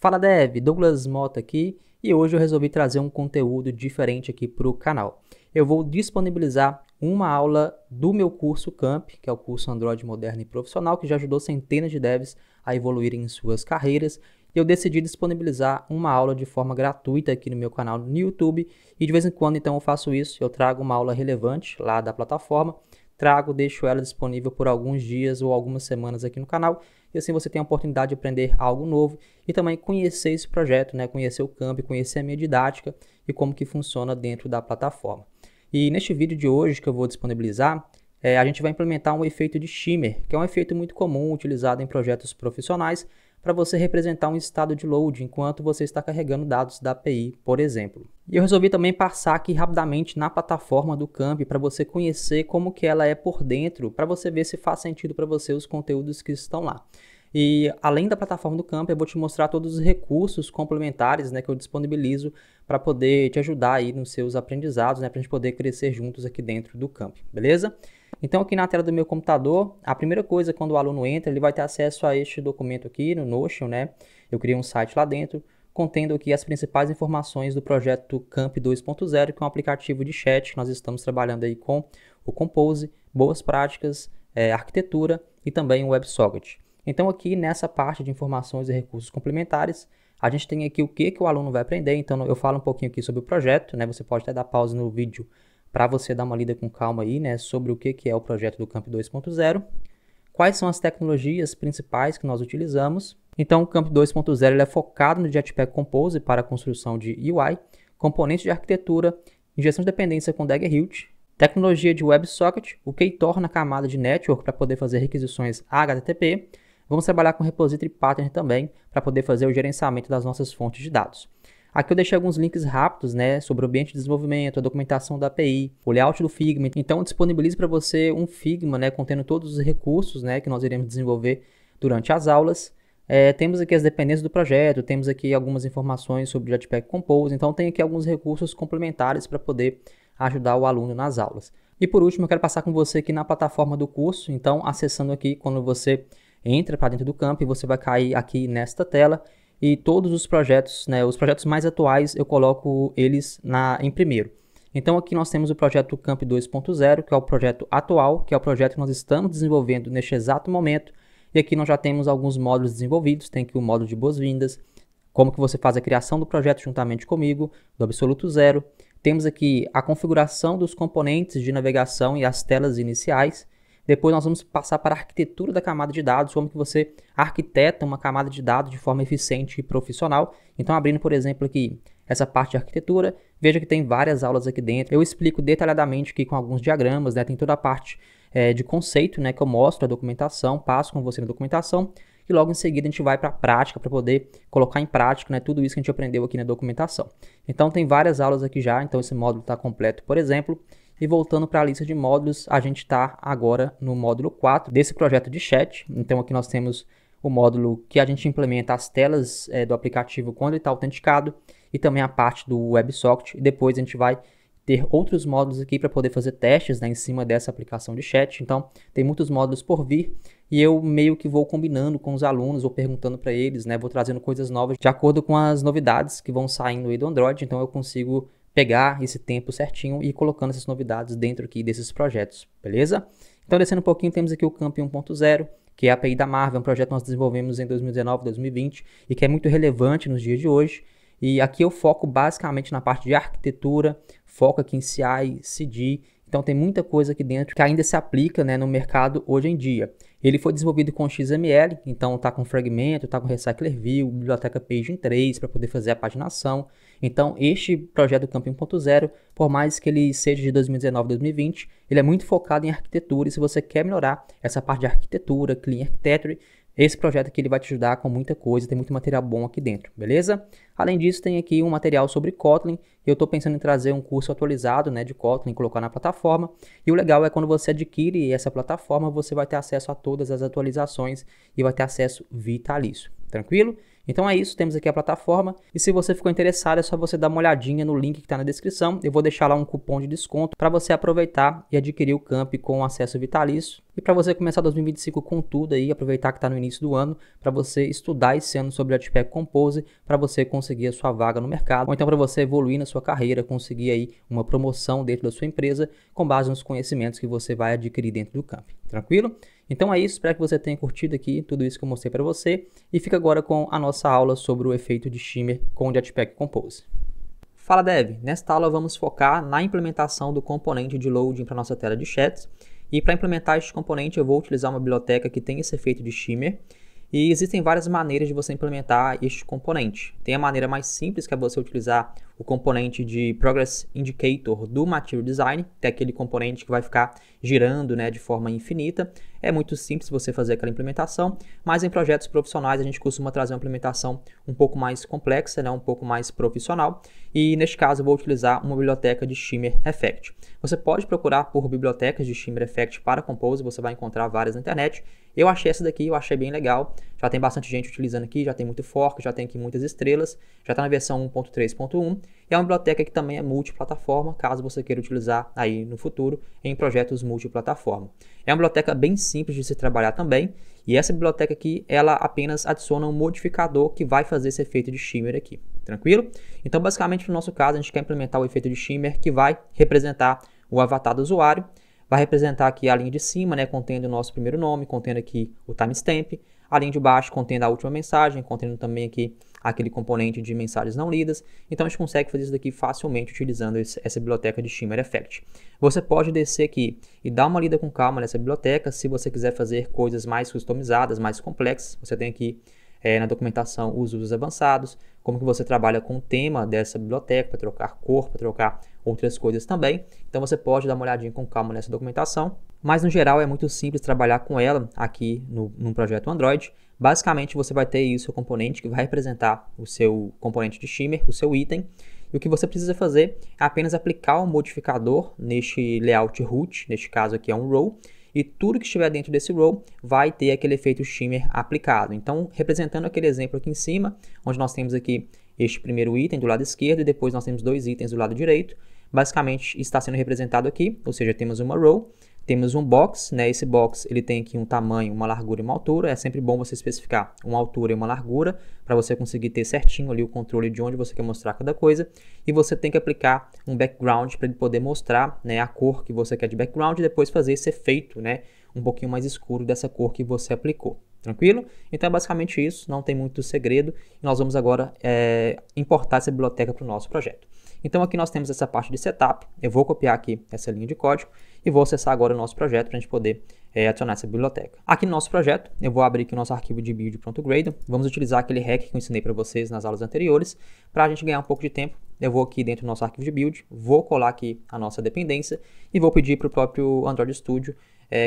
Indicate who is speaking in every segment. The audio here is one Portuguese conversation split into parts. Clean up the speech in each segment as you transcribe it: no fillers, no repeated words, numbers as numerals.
Speaker 1: Fala Dev, Douglas Mota aqui e hoje eu resolvi trazer um conteúdo diferente aqui para o canal. Eu vou disponibilizar uma aula do meu curso Camp, que é o curso Android Moderno e Profissional, que já ajudou centenas de devs a evoluírem em suas carreiras. E eu decidi disponibilizar uma aula de forma gratuita aqui no meu canal no YouTube e de vez em quando então eu faço isso, eu trago uma aula relevante lá da plataforma, deixo ela disponível por alguns dias ou algumas semanas aqui no canal e assim você tem a oportunidade de aprender algo novo e também conhecer esse projeto, né? Conhecer o Camp, conhecer a minha didática e como que funciona dentro da plataforma. E neste vídeo de hoje que eu vou disponibilizar, a gente vai implementar um efeito de shimmer, que é um efeito muito comum utilizado em projetos profissionais para você representar um estado de load enquanto você está carregando dados da API, por exemplo. E eu resolvi também passar aqui rapidamente na plataforma do Camp para você conhecer como que ela é por dentro, para você ver se faz sentido para você os conteúdos que estão lá. E além da plataforma do Camp, eu vou te mostrar todos os recursos complementares, né, que eu disponibilizo para poder te ajudar aí nos seus aprendizados, né, para a gente poder crescer juntos aqui dentro do Camp, beleza? Então aqui na tela do meu computador, a primeira coisa quando o aluno entra, ele vai ter acesso a este documento aqui no Notion, né? Eu criei um site lá dentro, contendo aqui as principais informações do projeto Camp 2.0, que é um aplicativo de chat que nós estamos trabalhando aí com o Compose, boas práticas, arquitetura e também o WebSocket. Então aqui nessa parte de informações e recursos complementares, a gente tem aqui o que o aluno vai aprender. Então eu falo um pouquinho aqui sobre o projeto, né? Você pode até dar pausa no vídeo para você dar uma lida com calma aí, né, sobre o que é o projeto do Camp 2.0, quais são as tecnologias principais que nós utilizamos. Então o Camp 2.0 ele é focado no Jetpack Compose para a construção de UI, componentes de arquitetura, injeção de dependência com Dagger Hilt, tecnologia de WebSocket, o que torna a camada de network para poder fazer requisições HTTP. Vamos trabalhar com repository pattern também para poder fazer o gerenciamento das nossas fontes de dados. Aqui eu deixei alguns links rápidos, né, sobre o ambiente de desenvolvimento, a documentação da API, o layout do Figma. Então, disponibilizo para você um Figma, né, contendo todos os recursos, né, que nós iremos desenvolver durante as aulas. Temos aqui as dependências do projeto, temos aqui algumas informações sobre o Jetpack Compose. Então, tem aqui alguns recursos complementares para poder ajudar o aluno nas aulas. E por último, eu quero passar com você aqui na plataforma do curso. Então, acessando aqui, quando você entra para dentro do Camp, você vai cair aqui nesta tela. E todos os projetos, né, os projetos mais atuais, eu coloco eles em primeiro. Então aqui nós temos o projeto Camp 2.0, que é o projeto atual, que é o projeto que nós estamos desenvolvendo neste exato momento. E aqui nós já temos alguns módulos desenvolvidos, tem aqui o módulo de boas-vindas, como que você faz a criação do projeto juntamente comigo, do absoluto zero. Temos aqui a configuração dos componentes de navegação e as telas iniciais. Depois nós vamos passar para a arquitetura da camada de dados, como que você arquiteta uma camada de dados de forma eficiente e profissional. Então abrindo, por exemplo, aqui essa parte de arquitetura, veja que tem várias aulas aqui dentro. Eu explico detalhadamente aqui com alguns diagramas, né? Tem toda a parte de conceito, né? Que eu mostro a documentação, passo com você na documentação. E logo em seguida a gente vai para a prática, para poder colocar em prática, né, tudo isso que a gente aprendeu aqui na documentação. Então tem várias aulas aqui já, então esse módulo está completo, por exemplo. E voltando para a lista de módulos, a gente está agora no módulo 4 desse projeto de chat. Então aqui nós temos o módulo que a gente implementa as telas do aplicativo quando ele está autenticado e também a parte do WebSocket. E depois a gente vai ter outros módulos aqui para poder fazer testes, né, em cima dessa aplicação de chat. Então tem muitos módulos por vir e eu meio que vou combinando com os alunos, vou perguntando para eles, né, vou trazendo coisas novas de acordo com as novidades que vão saindo aí do Android. Então eu consigo pegar esse tempo certinho e ir colocando essas novidades dentro aqui desses projetos, beleza? Então, descendo um pouquinho, temos aqui o Camp 1.0, que é a API da Marvel, um projeto que nós desenvolvemos em 2019, 2020 e que é muito relevante nos dias de hoje. E aqui eu foco basicamente na parte de arquitetura, foco aqui em CI, CD. Então tem muita coisa aqui dentro que ainda se aplica, né, no mercado hoje em dia. Ele foi desenvolvido com XML, então está com fragmento, está com Recycler View, biblioteca Paging 3 para poder fazer a paginação. Então este projeto Camp 1.0, por mais que ele seja de 2019, 2020, ele é muito focado em arquitetura e se você quer melhorar essa parte de arquitetura, Clean Architecture, esse projeto aqui ele vai te ajudar com muita coisa, tem muito material bom aqui dentro, beleza? Além disso, tem aqui um material sobre Kotlin. Eu estou pensando em trazer um curso atualizado, né, de Kotlin, colocar na plataforma. E o legal é quando você adquire essa plataforma, você vai ter acesso a todas as atualizações e vai ter acesso vitalício, tranquilo? Então é isso, temos aqui a plataforma e se você ficou interessado é só você dar uma olhadinha no link que está na descrição. Eu vou deixar lá um cupom de desconto para você aproveitar e adquirir o Camp com acesso vitalício. E para você começar 2025 com tudo aí, aproveitar que está no início do ano, para você estudar esse ano sobre Jetpack Compose, para você conseguir a sua vaga no mercado, ou então para você evoluir na sua carreira, conseguir aí uma promoção dentro da sua empresa, com base nos conhecimentos que você vai adquirir dentro do Camp. Tranquilo? Então é isso, espero que você tenha curtido aqui tudo isso que eu mostrei para você, e fica agora com a nossa aula sobre o efeito de shimmer com o Jetpack Compose. Fala Dev, nesta aula vamos focar na implementação do componente de loading para nossa tela de chats. E para implementar este componente eu vou utilizar uma biblioteca que tem esse efeito de shimmer. E existem várias maneiras de você implementar este componente. Tem a maneira mais simples, que é você utilizar o componente de Progress Indicator do Material Design, que é aquele componente que vai ficar girando, né, de forma infinita. É muito simples você fazer aquela implementação, mas em projetos profissionais a gente costuma trazer uma implementação um pouco mais complexa, né, um pouco mais profissional. E neste caso eu vou utilizar uma biblioteca de Shimmer Effect. Você pode procurar por bibliotecas de Shimmer Effect para Compose, você vai encontrar várias na internet. Eu achei essa daqui, eu achei bem legal. Já tem bastante gente utilizando aqui, já tem muito fork, já tem aqui muitas estrelas. Já está na versão 1.3.1. E é uma biblioteca que também é multiplataforma, caso você queira utilizar aí no futuro em projetos multiplataforma. É uma biblioteca bem simples de se trabalhar também. E essa biblioteca aqui, ela apenas adiciona um modificador que vai fazer esse efeito de shimmer aqui. Tranquilo? Então, basicamente, no nosso caso, a gente quer implementar o efeito de shimmer que vai representar o avatar do usuário. Vai representar aqui a linha de cima, né, contendo o nosso primeiro nome, contendo aqui o timestamp. A linha de baixo contendo a última mensagem, contendo também aqui aquele componente de mensagens não lidas. Então a gente consegue fazer isso daqui facilmente utilizando essa biblioteca de Shimmer Effect. Você pode descer aqui e dar uma lida com calma nessa biblioteca. Se você quiser fazer coisas mais customizadas, mais complexas, você tem aqui na documentação os usos avançados, como que você trabalha com o tema dessa biblioteca, para trocar cor, para trocar outras coisas também. Então você pode dar uma olhadinha com calma nessa documentação, mas no geral é muito simples trabalhar com ela aqui num projeto Android. Basicamente você vai ter aí o seu componente que vai representar o seu componente de shimmer, o seu item, e o que você precisa fazer é apenas aplicar um modificador neste layout root, neste caso aqui é um row, e tudo que estiver dentro desse row vai ter aquele efeito shimmer aplicado. Então, representando aquele exemplo aqui em cima, onde nós temos aqui este primeiro item do lado esquerdo e depois nós temos dois itens do lado direito, basicamente está sendo representado aqui, ou seja, temos uma row, temos um box, né? Esse box ele tem aqui um tamanho, uma largura e uma altura. É sempre bom você especificar uma altura e uma largura para você conseguir ter certinho ali o controle de onde você quer mostrar cada coisa. E você tem que aplicar um background para ele poder mostrar, né, a cor que você quer de background e depois fazer esse efeito, né, um pouquinho mais escuro dessa cor que você aplicou. Tranquilo? Então é basicamente isso, não tem muito segredo. Nós vamos agora importar essa biblioteca para o nosso projeto. Então aqui nós temos essa parte de setup, eu vou copiar aqui essa linha de código e vou acessar agora o nosso projeto para a gente poder adicionar essa biblioteca. Aqui no nosso projeto, eu vou abrir aqui o nosso arquivo de build.gradle, vamos utilizar aquele hack que eu ensinei para vocês nas aulas anteriores, para a gente ganhar um pouco de tempo. Eu vou aqui dentro do nosso arquivo de build, vou colar aqui a nossa dependência e vou pedir para o próprio Android Studio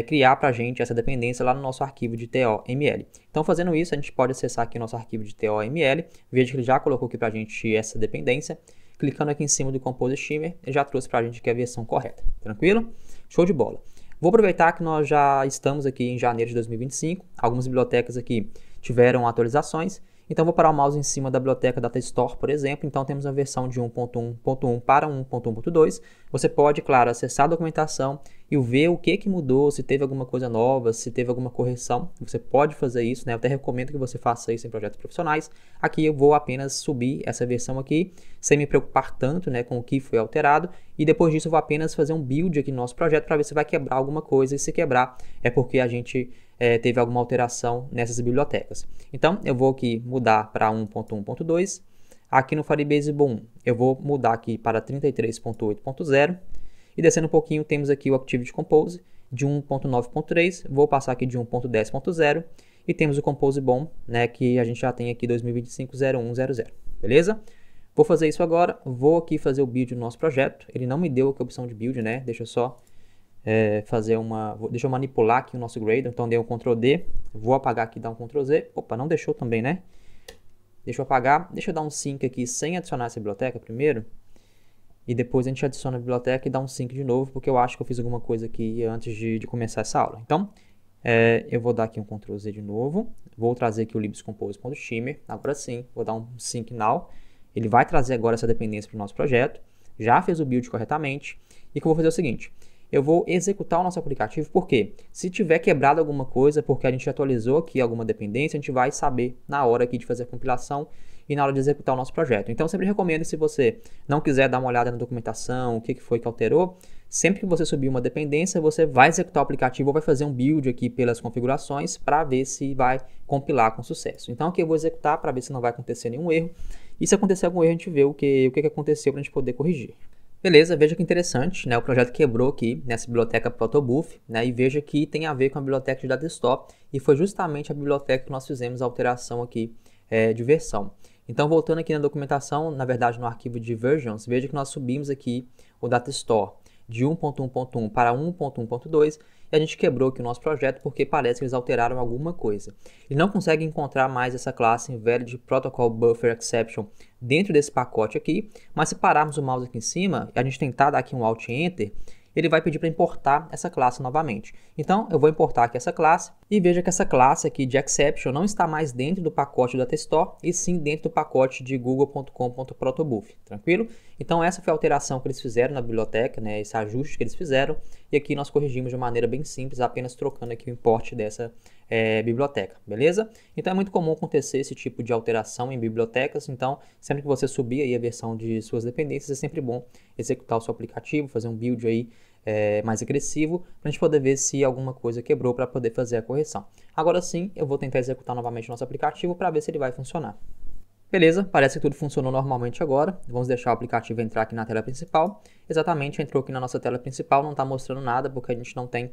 Speaker 1: criar para a gente essa dependência lá no nosso arquivo de TOML. Então fazendo isso, a gente pode acessar aqui o nosso arquivo de TOML, veja que ele já colocou aqui para a gente essa dependência. Clicando aqui em cima do Compose Shimmer, ele já trouxe para a gente aqui a versão correta. Tranquilo? Show de bola. Vou aproveitar que nós já estamos aqui em janeiro de 2025. Algumas bibliotecas aqui tiveram atualizações. Então vou parar o mouse em cima da biblioteca Data Store, por exemplo. Então temos a versão de 1.1.1 para 1.1.2. Você pode, claro, acessar a documentação e ver o que mudou, se teve alguma coisa nova, se teve alguma correção. Você pode fazer isso, né? Eu até recomendo que você faça isso em projetos profissionais. Aqui eu vou apenas subir essa versão aqui, sem me preocupar tanto, né, com o que foi alterado. E depois disso eu vou apenas fazer um build aqui no nosso projeto para ver se vai quebrar alguma coisa. E se quebrar é porque a gente teve alguma alteração nessas bibliotecas. Então eu vou aqui mudar para 1.1.2. Aqui no Firebase 1 eu vou mudar aqui para 33.8.0. E descendo um pouquinho, temos aqui o Activity Compose de 1.9.3, vou passar aqui de 1.10.0 e temos o Compose Bom, né, que a gente já tem aqui 2025-0100, beleza? Vou fazer isso agora, vou aqui fazer o build do nosso projeto, ele não me deu aqui a opção de build, né, deixa eu só deixa eu manipular aqui o nosso Gradle, então dei um Ctrl D, vou apagar aqui e dar um Ctrl Z, opa, não deixou também, né? Deixa eu apagar, deixa eu dar um sync aqui sem adicionar essa biblioteca primeiro. E depois a gente adiciona a biblioteca e dá um sync de novo, porque eu acho que eu fiz alguma coisa aqui antes de começar essa aula. Então, Eu vou dar aqui um Ctrl Z de novo, vou trazer aqui o libscompose.shimmer, agora sim, vou dar um sync now, ele vai trazer agora essa dependência para o nosso projeto, já fez o build corretamente, e o que eu vou fazer é o seguinte, eu vou executar o nosso aplicativo, porque se tiver quebrado alguma coisa, porque a gente atualizou aqui alguma dependência, a gente vai saber na hora aqui de fazer a compilação e na hora de executar o nosso projeto. Então, eu sempre recomendo, se você não quiser dar uma olhada na documentação, o que foi que alterou, sempre que você subir uma dependência, você vai executar o aplicativo ou vai fazer um build aqui pelas configurações para ver se vai compilar com sucesso. Então, aqui eu vou executar para ver se não vai acontecer nenhum erro. E se acontecer algum erro, a gente vê o que aconteceu para a gente poder corrigir. Beleza, veja que interessante, né? O projeto quebrou aqui nessa biblioteca protobuf, né? E veja que tem a ver com a biblioteca de Datastore e foi justamente a biblioteca que nós fizemos a alteração aqui de versão. Então, voltando aqui na documentação, na verdade no arquivo de versions, veja que nós subimos aqui o Datastore de 1.1.1 para 1.1.2 e a gente quebrou aqui o nosso projeto porque parece que eles alteraram alguma coisa. Ele não consegue encontrar mais essa classe Invalid Protocol Buffer Exception dentro desse pacote aqui, mas se pararmos o mouse aqui em cima e a gente tentar dar aqui um Alt Enter, ele vai pedir para importar essa classe novamente. Então, eu vou importar aqui essa classe e veja que essa classe aqui de Exception não está mais dentro do pacote do Datastore e sim dentro do pacote de google.com.protobuf, tranquilo? Então, essa foi a alteração que eles fizeram na biblioteca, né, esse ajuste que eles fizeram e aqui nós corrigimos de maneira bem simples, apenas trocando aqui o import dessa biblioteca, beleza? Então, é muito comum acontecer esse tipo de alteração em bibliotecas, então, sempre que você subir aí a versão de suas dependências, é sempre bom executar o seu aplicativo, fazer um build aí mais agressivo, para a gente poder ver se alguma coisa quebrou para poder fazer a correção. Agora sim, eu vou tentar executar novamente o nosso aplicativo para ver se ele vai funcionar. Beleza, parece que tudo funcionou normalmente agora. Vamos deixar o aplicativo entrar aqui na tela principal. Exatamente, entrou aqui na nossa tela principal, não está mostrando nada porque a gente não tem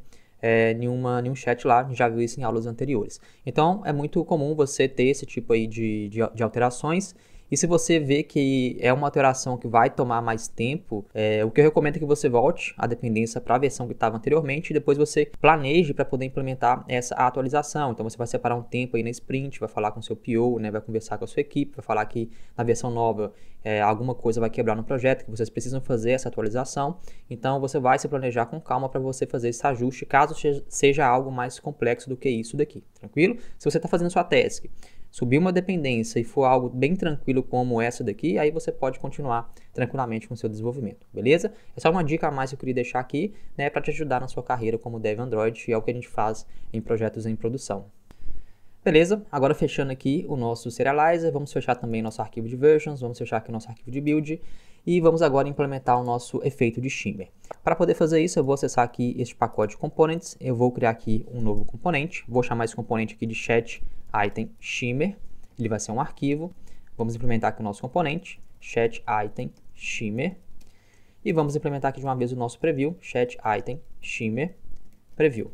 Speaker 1: nenhum chat lá, já viu isso em aulas anteriores. Então, é muito comum você ter esse tipo aí de alterações. E se você vê que é uma alteração que vai tomar mais tempo, o que eu recomendo é que você volte a dependência para a versão que estava anteriormente e depois você planeje para poder implementar essa atualização. Então você vai separar um tempo aí na sprint, vai falar com o seu PO, né, vai conversar com a sua equipe, vai falar que na versão nova alguma coisa vai quebrar no projeto, que vocês precisam fazer essa atualização. Então você vai se planejar com calma para você fazer esse ajuste, caso seja algo mais complexo do que isso daqui, tranquilo? Se você está fazendo sua task, subir uma dependência e for algo bem tranquilo como essa daqui, aí você pode continuar tranquilamente com o seu desenvolvimento, beleza? É só uma dica a mais que eu queria deixar aqui, né, para te ajudar na sua carreira como Dev Android, e é o que a gente faz em projetos em produção. Beleza, agora fechando aqui o nosso Serializer, vamos fechar também nosso arquivo de versions, vamos fechar aqui o nosso arquivo de build e vamos agora implementar o nosso efeito de shimmer. Para poder fazer isso, eu vou acessar aqui este pacote de components, eu vou criar aqui um novo componente, vou chamar esse componente aqui de chat item shimmer, ele vai ser um arquivo, vamos implementar aqui o nosso componente, chat item shimmer, e vamos implementar aqui de uma vez o nosso preview, chat item shimmer preview.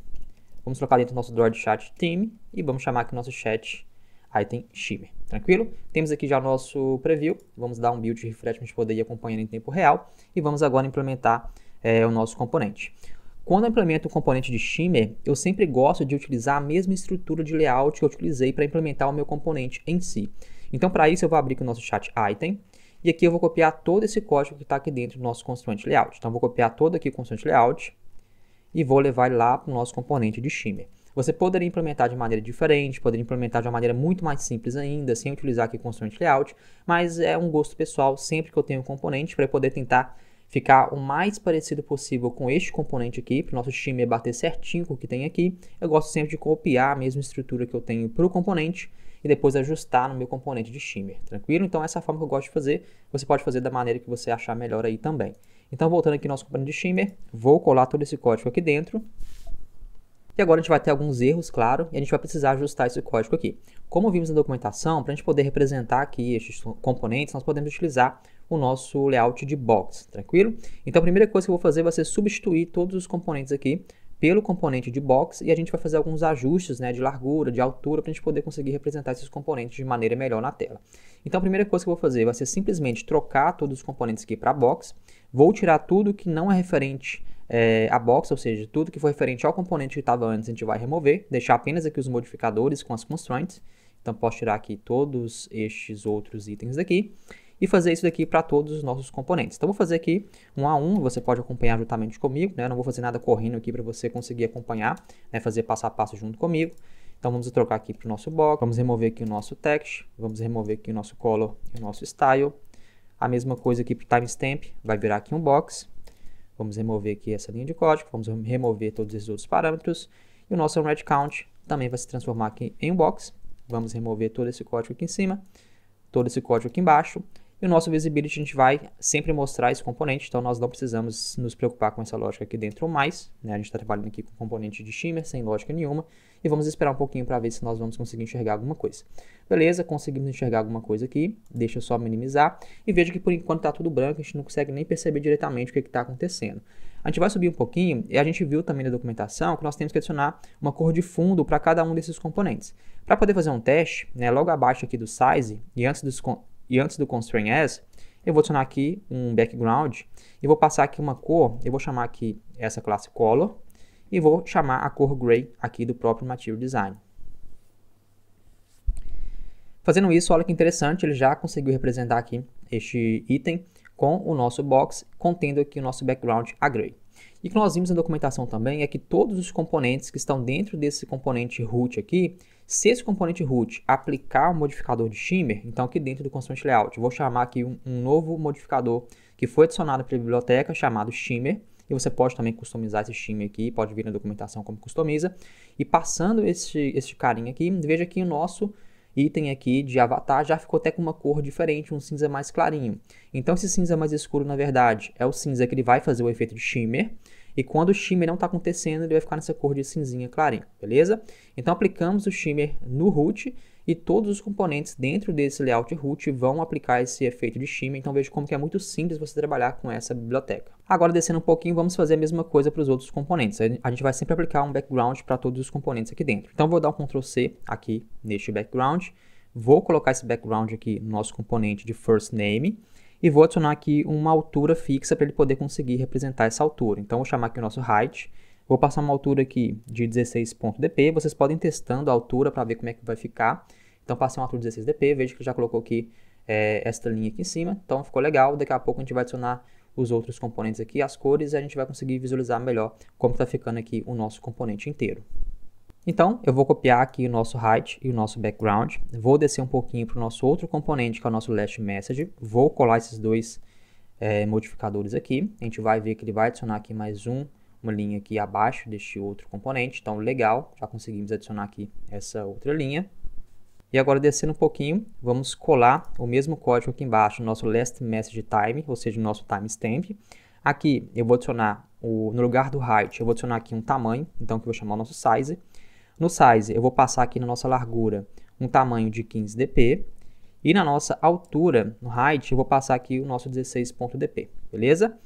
Speaker 1: Vamos trocar dentro do nosso Droid Chat Theme e vamos chamar aqui o nosso chat item shimmer, tranquilo? Temos aqui já o nosso preview, vamos dar um build refresh para a gente poder ir acompanhando em tempo real e vamos agora implementar o nosso componente. Quando eu implemento o componente de shimmer, eu sempre gosto de utilizar a mesma estrutura de layout que eu utilizei para implementar o meu componente em si. Então, para isso, eu vou abrir aqui o nosso chat item e aqui eu vou copiar todo esse código que está aqui dentro do nosso constraint layout. Então, eu vou copiar todo aqui o constraint layout e vou levar ele lá para o nosso componente de shimmer. Você poderia implementar de maneira diferente, poderia implementar de uma maneira muito mais simples ainda, sem utilizar aqui o constraint layout, mas é um gosto pessoal sempre que eu tenho um componente para poder tentar ficar o mais parecido possível com este componente aqui, para o nosso shimmer bater certinho com o que tem aqui. Eu gosto sempre de copiar a mesma estrutura que eu tenho para o componente e depois ajustar no meu componente de shimmer, tranquilo? Então essa é a forma que eu gosto de fazer, você pode fazer da maneira que você achar melhor aí também. Então voltando aqui no nosso componente de shimmer, vou colar todo esse código aqui dentro. E agora a gente vai ter alguns erros, claro, e a gente vai precisar ajustar esse código aqui. Como vimos na documentação, para a gente poder representar aqui estes componentes, nós podemos utilizar o nosso layout de box, tranquilo? Então a primeira coisa que eu vou fazer vai ser substituir todos os componentes aqui pelo componente de box e a gente vai fazer alguns ajustes, né, de largura, de altura, para a gente poder conseguir representar esses componentes de maneira melhor na tela. Então a primeira coisa que eu vou fazer vai ser simplesmente trocar todos os componentes aqui para box, vou tirar tudo que não é referente a box, ou seja, tudo que for referente ao componente que estava antes a gente vai remover, deixar apenas aqui os modificadores com as constraints, então posso tirar aqui todos estes outros itens aqui. e fazer isso daqui para todos os nossos componentes. Então, vou fazer aqui um a um, você pode acompanhar juntamente comigo, né? Eu não vou fazer nada correndo aqui para você conseguir acompanhar, né? Fazer passo a passo junto comigo. Então, vamos trocar aqui para o nosso box, vamos remover aqui o nosso text, vamos remover aqui o nosso color e o nosso style. A mesma coisa aqui para o timestamp, vai virar aqui um box. Vamos remover aqui essa linha de código, vamos remover todos esses outros parâmetros. E o nosso onRed count também vai se transformar aqui em um box. Vamos remover todo esse código aqui em cima, todo esse código aqui embaixo. E o nosso visibility a gente vai sempre mostrar esse componente, então nós não precisamos nos preocupar com essa lógica aqui dentro mais, né? A gente está trabalhando aqui com componente de shimmer, sem lógica nenhuma, e vamos esperar um pouquinho para ver se nós vamos conseguir enxergar alguma coisa. Beleza, conseguimos enxergar alguma coisa aqui, deixa eu só minimizar, e veja que por enquanto está tudo branco, a gente não consegue nem perceber diretamente o que está acontecendo. A gente vai subir um pouquinho, e a gente viu também na documentação que nós temos que adicionar uma cor de fundo para cada um desses componentes. Para poder fazer um teste, né, logo abaixo aqui do size, e antes do constraint as, eu vou adicionar aqui um background e vou passar aqui uma cor, eu vou chamar aqui essa classe color e vou chamar a cor gray aqui do próprio material design. Fazendo isso, olha que interessante, ele já conseguiu representar aqui este item com o nosso box, contendo aqui o nosso background a gray. E o que nós vimos na documentação também é que todos os componentes que estão dentro desse componente root aqui, se esse componente root aplicar o modificador de shimmer, então aqui dentro do constraint layout, eu vou chamar aqui um novo modificador que foi adicionado pela biblioteca chamado shimmer, e você pode também customizar esse shimmer aqui, pode vir na documentação como customiza, e passando este carinha aqui, veja que o nosso item aqui de avatar já ficou até com uma cor diferente, um cinza mais clarinho. Então esse cinza mais escuro, na verdade, é o cinza que ele vai fazer o efeito de shimmer, e quando o shimmer não está acontecendo, ele vai ficar nessa cor de cinzinha clarinho, beleza? Então aplicamos o shimmer no root, e todos os componentes dentro desse layout root vão aplicar esse efeito de shimmer, então veja como que é muito simples você trabalhar com essa biblioteca. Agora descendo um pouquinho, vamos fazer a mesma coisa para os outros componentes. A gente vai sempre aplicar um background para todos os componentes aqui dentro. Então vou dar um Ctrl C aqui neste background, vou colocar esse background aqui no nosso componente de first name, e vou adicionar aqui uma altura fixa para ele poder conseguir representar essa altura. Então vou chamar aqui o nosso height, vou passar uma altura aqui de 16.dp, vocês podem ir testando a altura para ver como é que vai ficar. Então passei uma altura de 16dp, veja que já colocou aqui esta linha aqui em cima, então ficou legal. Daqui a pouco a gente vai adicionar os outros componentes aqui, as cores, e a gente vai conseguir visualizar melhor como está ficando aqui o nosso componente inteiro. Então, eu vou copiar aqui o nosso height e o nosso background, vou descer um pouquinho para o nosso outro componente, que é o nosso last message, vou colar esses dois modificadores aqui, a gente vai ver que ele vai adicionar aqui mais uma linha aqui abaixo deste outro componente, então legal, já conseguimos adicionar aqui essa outra linha. E agora descendo um pouquinho, vamos colar o mesmo código aqui embaixo, no nosso last message time, ou seja, no nosso timestamp. Aqui eu vou adicionar, no lugar do height, eu vou adicionar aqui um tamanho, então que eu vou chamar o nosso size. No size, eu vou passar aqui na nossa largura um tamanho de 15dp. E na nossa altura, no height, eu vou passar aqui o nosso 16.dp, beleza?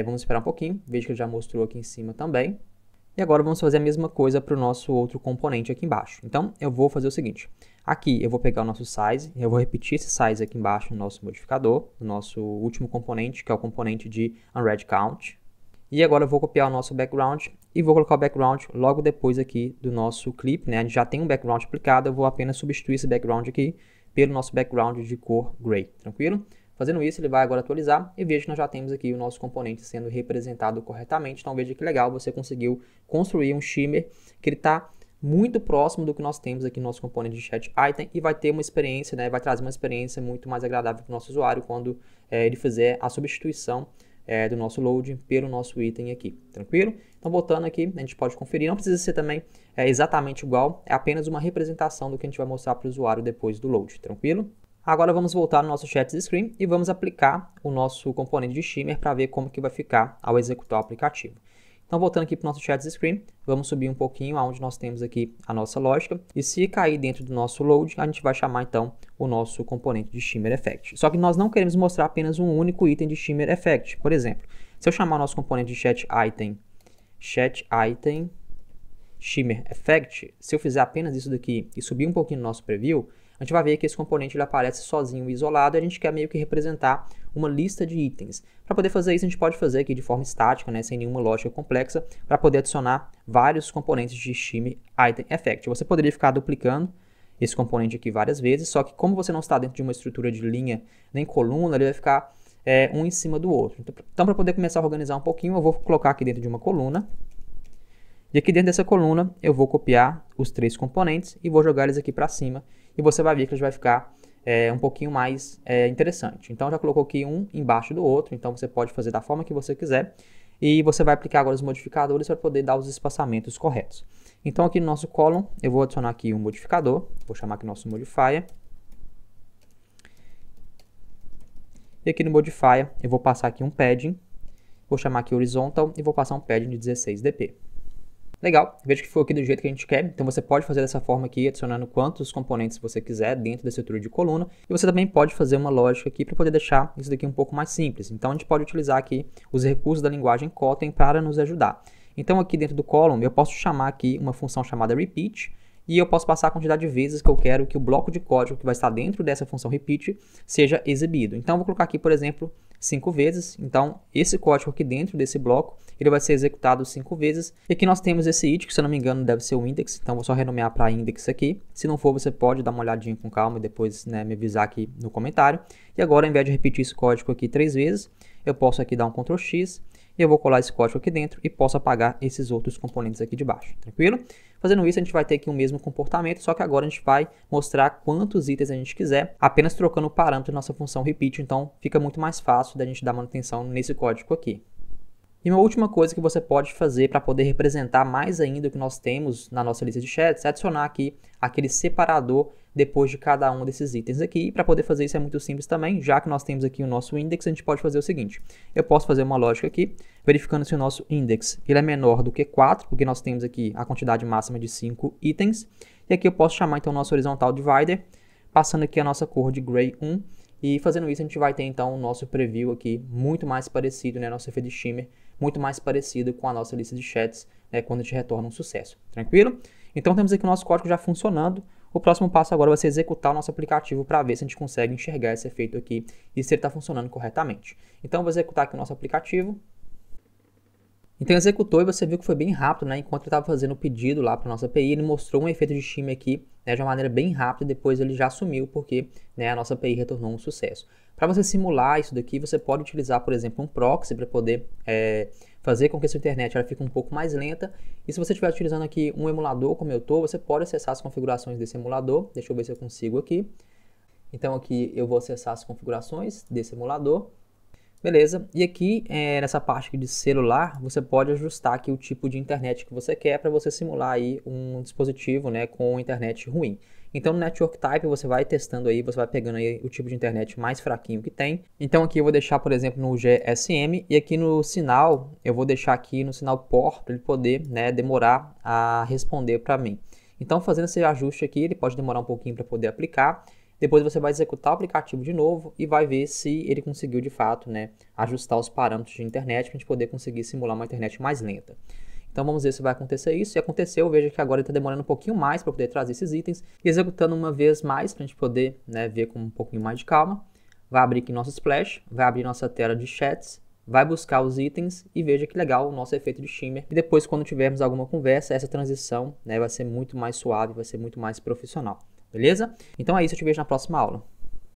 Speaker 1: Vamos esperar um pouquinho, veja que ele já mostrou aqui em cima também. E agora vamos fazer a mesma coisa para o nosso outro componente aqui embaixo. Então, eu vou fazer o seguinte. Aqui eu vou pegar o nosso size, eu vou repetir esse size aqui embaixo no nosso modificador, no nosso último componente, que é o componente de onRed count. E agora eu vou copiar o nosso background e vou colocar o background logo depois aqui do nosso clip, né? A gente já tem um background aplicado, eu vou apenas substituir esse background aqui pelo nosso background de cor gray, tranquilo? Fazendo isso, ele vai agora atualizar e veja que nós já temos aqui o nosso componente sendo representado corretamente. Então veja que legal, você conseguiu construir um shimmer que ele está muito próximo do que nós temos aqui no nosso componente de chat item e vai ter uma experiência, né, vai trazer uma experiência muito mais agradável para o nosso usuário quando ele fizer a substituição do nosso load pelo nosso item aqui, tranquilo? Então voltando aqui, a gente pode conferir, não precisa ser também exatamente igual, é apenas uma representação do que a gente vai mostrar para o usuário depois do load, tranquilo? Agora vamos voltar no nosso chat screen e vamos aplicar o nosso componente de shimmer para ver como que vai ficar ao executar o aplicativo. Então voltando aqui para o nosso chat screen, vamos subir um pouquinho aonde nós temos aqui a nossa lógica e se cair dentro do nosso load, a gente vai chamar então o nosso componente de shimmer effect. Só que nós não queremos mostrar apenas um único item de shimmer effect. Por exemplo, se eu chamar o nosso componente de chat item shimmer effect, se eu fizer apenas isso daqui e subir um pouquinho no nosso preview, a gente vai ver que esse componente ele aparece sozinho e isolado e a gente quer meio que representar uma lista de itens. Para poder fazer isso, a gente pode fazer aqui de forma estática, né, sem nenhuma lógica complexa, para poder adicionar vários componentes de shimmer item effect. Você poderia ficar duplicando esse componente aqui várias vezes, só que como você não está dentro de uma estrutura de linha nem coluna, ele vai ficar um em cima do outro. Então, para poder começar a organizar um pouquinho, eu vou colocar aqui dentro de uma coluna. E aqui dentro dessa coluna, eu vou copiar os 3 componentes e vou jogar eles aqui para cima. E você vai ver que ele vai ficar um pouquinho mais interessante. Então, já colocou aqui um embaixo do outro, então você pode fazer da forma que você quiser. E você vai aplicar agora os modificadores para poder dar os espaçamentos corretos. Então, aqui no nosso column, eu vou adicionar aqui um modificador. Vou chamar aqui nosso modifier. E aqui no modifier, eu vou passar aqui um padding. Vou chamar aqui horizontal e vou passar um padding de 16 dp. Legal, veja que foi aqui do jeito que a gente quer, então você pode fazer dessa forma aqui, adicionando quantos componentes você quiser dentro da estrutura de coluna, e você também pode fazer uma lógica aqui para poder deixar isso daqui um pouco mais simples. Então a gente pode utilizar aqui os recursos da linguagem Kotlin para nos ajudar. Então aqui dentro do column eu posso chamar aqui uma função chamada repeat, e eu posso passar a quantidade de vezes que eu quero que o bloco de código que vai estar dentro dessa função repeat seja exibido. Então eu vou colocar aqui, por exemplo, 5 vezes. Então esse código aqui dentro desse bloco, ele vai ser executado 5 vezes. E aqui nós temos esse it, que se eu não me engano deve ser o index, então vou só renomear para index aqui. Se não for, você pode dar uma olhadinha com calma e depois me avisar aqui no comentário. E agora, ao invés de repetir esse código aqui 3 vezes, eu posso aqui dar um Ctrl X, e eu vou colar esse código aqui dentro e posso apagar esses outros componentes aqui de baixo, tranquilo? Fazendo isso, a gente vai ter aqui o mesmo comportamento, só que agora a gente vai mostrar quantos itens a gente quiser, apenas trocando o parâmetro da nossa função repeat, então fica muito mais fácil da gente dar manutenção nesse código aqui. E uma última coisa que você pode fazer para poder representar mais ainda o que nós temos na nossa lista de chats é adicionar aqui aquele separador depois de cada um desses itens aqui. E para poder fazer isso é muito simples também, já que nós temos aqui o nosso index, a gente pode fazer o seguinte. Eu posso fazer uma lógica aqui, verificando se o nosso index ele é menor do que 4, porque nós temos aqui a quantidade máxima de 5 itens. E aqui eu posso chamar então o nosso horizontal divider, passando aqui a nossa cor de gray 1. E fazendo isso a gente vai ter então o nosso preview aqui muito mais parecido, nosso efeito de shimmer, muito mais parecido com a nossa lista de chats, quando a gente retorna um sucesso, tranquilo? Então temos aqui o nosso código já funcionando. O próximo passo agora vai ser executar o nosso aplicativo para ver se a gente consegue enxergar esse efeito aqui e se ele está funcionando corretamente. Então eu vou executar aqui o nosso aplicativo. Então executou e você viu que foi bem rápido, enquanto ele estava fazendo o pedido lá para a nossa API, ele mostrou um efeito de shimmer aqui de uma maneira bem rápida e depois ele já sumiu porque a nossa API retornou um sucesso. Para você simular isso daqui, você pode utilizar, por exemplo, um proxy para poder fazer com que a sua internet ela fique um pouco mais lenta. E se você estiver utilizando aqui um emulador como eu estou, você pode acessar as configurações desse emulador. Deixa eu ver se eu consigo aqui. Então aqui eu vou acessar as configurações desse emulador. Beleza, e aqui nessa parte aqui de celular, você pode ajustar aqui o tipo de internet que você quer para você simular aí um dispositivo com internet ruim. Então no Network Type você vai testando aí, você vai pegando aí o tipo de internet mais fraquinho que tem. Então aqui eu vou deixar, por exemplo, no GSM e aqui no sinal, eu vou deixar aqui no sinal POR para ele poder demorar a responder para mim. Então fazendo esse ajuste aqui, ele pode demorar um pouquinho para poder aplicar. Depois você vai executar o aplicativo de novo e vai ver se ele conseguiu de fato ajustar os parâmetros de internet para a gente poder conseguir simular uma internet mais lenta. Então vamos ver se vai acontecer isso. Se aconteceu, veja que agora ele está demorando um pouquinho mais para poder trazer esses itens. E executando uma vez mais para a gente poder ver com um pouquinho mais de calma. Vai abrir aqui nosso splash, vai abrir nossa tela de chats, vai buscar os itens e veja que legal o nosso efeito de shimmer. E depois quando tivermos alguma conversa, essa transição vai ser muito mais suave, vai ser muito mais profissional. Beleza? Então é isso, eu te vejo na próxima aula.